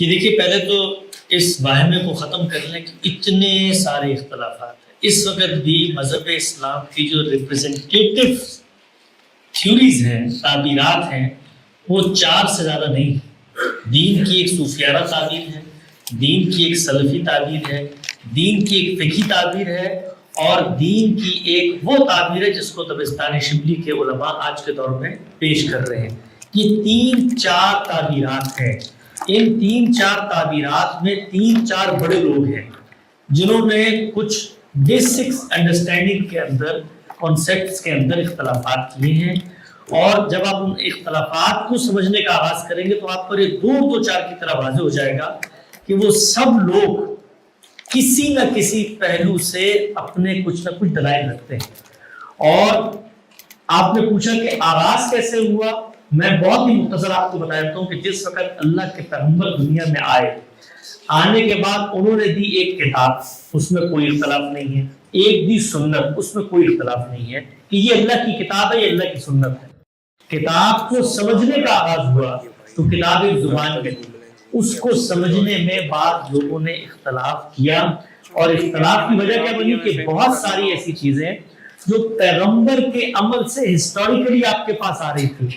کہ دیکھیے پہلے تو اس واہمے کو ختم کر لیں کہ اتنے سارے اختلافات ہیں اس وقت بھی مذہب اسلام کی جو ریپرزنٹیٹیو تھیوریز ہیں، تعبیرات ہیں، وہ 4 سے زیادہ نہیں۔ دین کی ایک صوفیانہ تعبیر ہے، دین کی ایک سلفی تعبیر ہے، دین کی ایک فقہی تعبیر ہے، اور دین کی ایک وہ تعبیر ہے جس کو دبستان شبلی کے علماء آج کے دور میں پیش کر رہے ہیں۔ یہ 3-4 تعبیرات ہیں۔ ان 3-4 تعبیرات میں 3-4 بڑے لوگ ہیں جنہوں نے کچھ بیسکس انڈرسٹینڈنگ کے اندر، کانسیپٹس کے اندر اختلافات کیے ہیں، اور جب آپ ان اختلافات کو سمجھنے کا آغاز کریں گے تو آپ پر یہ 2-4 کی طرح واضح ہو جائے گا کہ وہ سب لوگ کسی نہ کسی پہلو سے اپنے کچھ نہ کچھ دلائل رکھتے ہیں۔ اور آپ نے پوچھا کہ آغاز کیسے ہوا، میں بہت ہی مختصر آپ کو بتا دیتا ہوں کہ جس وقت اللہ کے پیغمبر دنیا میں آنے کے بعد انہوں نے دی ایک کتاب، اس میں کوئی اختلاف نہیں ہے، ایک دی سنت، اس میں کوئی اختلاف نہیں ہے کہ یہ اللہ کی کتاب ہے، یہ اللہ کی سنت ہے۔ کتاب کو سمجھنے کا آغاز ہوا تو کتاب ایک زبان میں تھی، اس کو سمجھنے میں بعض لوگوں نے اختلاف کیا، اور اختلاف کی وجہ کیا بنی کہ بہت ساری ایسی چیزیں جو پیغمبر کے عمل سے ہسٹوریکلی آپ کے پاس آ رہی تھی،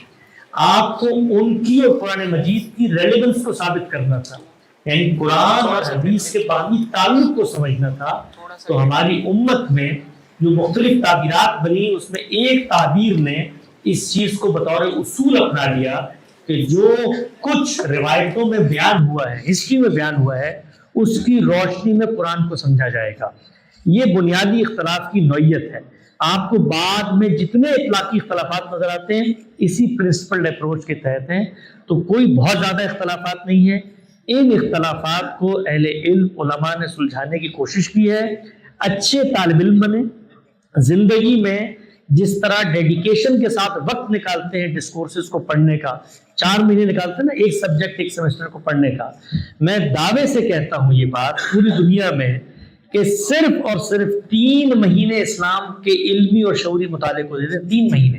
آپ کو ان کی اور قرآن مجید کی ریلیونس کو ثابت کرنا تھا، یعنی قرآن اور حدیث کے باہمی تعلق کو سمجھنا تھا۔ تو ہماری امت میں جو مختلف تعبیرات بنی، اس میں ایک تعبیر نے اس چیز کو بطور اصول اپنا لیا کہ جو کچھ روایتوں میں بیان ہوا ہے، ہسٹری میں بیان ہوا ہے، اس کی روشنی میں قرآن کو سمجھا جائے گا۔ یہ بنیادی اختلاف کی نوعیت ہے۔ آپ کو بعد میں جتنے اطلاقی اختلافات نظر آتے ہیں اسی پرنسپل اپروچ کے تحت ہیں، تو کوئی بہت زیادہ اختلافات نہیں ہیں۔ ان اختلافات کو اہل علم علماء نے سلجھانے کی کوشش کی ہے۔ اچھے طالب علم بنے، زندگی میں جس طرح ڈیڈیکیشن کے ساتھ وقت نکالتے ہیں ڈسکورسز کو پڑھنے کا، 4 مہینے نکالتے ہیں نا ایک سبجیکٹ ایک سیمسٹر کو پڑھنے کا، میں دعوے سے کہتا ہوں یہ بات پوری دنیا میں کہ صرف اور صرف 3 مہینے اسلام کے علمی اور شعوری مطالعے کو دیتے ہیں، 3 مہینے،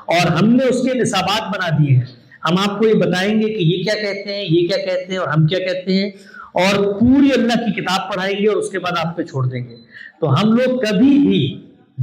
اور ہم نے اس کے نصابات بنا دیے ہیں۔ ہم آپ کو یہ بتائیں گے کہ یہ کیا کہتے ہیں، یہ کیا کہتے ہیں، اور ہم کیا کہتے ہیں، اور پوری اللہ کی کتاب پڑھائیں گے اور اس کے بعد آپ پہ چھوڑ دیں گے۔ تو ہم لوگ کبھی بھی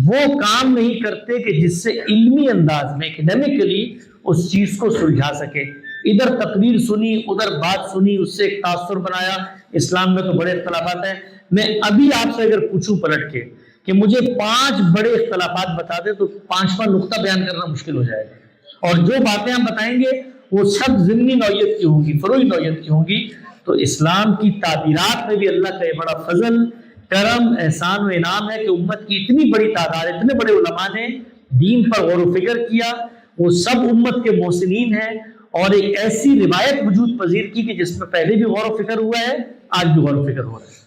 وہ کام نہیں کرتے کہ جس سے علمی انداز میں اکیڈیمکلی اس چیز کو سلجھا سکے۔ ادھر تقریر سنی، ادھر بات سنی، اس سے ایک تاثر بنایا۔ اسلام میں تو بڑے اختلافات ہیں، میں ابھی آپ سے اگر پوچھوں پلٹ کے کہ مجھے 5 بڑے اختلافات بتا دیں تو 5واں نقطہ بیان کرنا مشکل ہو جائے گا، اور جو باتیں ہم بتائیں گے وہ سب ضمنی نوعیت کی ہوں گی، فروعی نوعیت کی ہوں گی۔ تو اسلام کی تعبیرات میں بھی اللہ کا یہ بڑا فضل، کرم، احسان و انعام ہے کہ امت کی اتنی بڑی تعداد، اتنے بڑے علماء نے دین پر غور و فکر کیا، وہ سب امت کے محسنین ہیں، اور ایک ایسی روایت وجود پذیر کی کہ جس میں پہلے بھی غور و فکر ہوا ہے، آج بھی غور و فکر ہو رہا ہے۔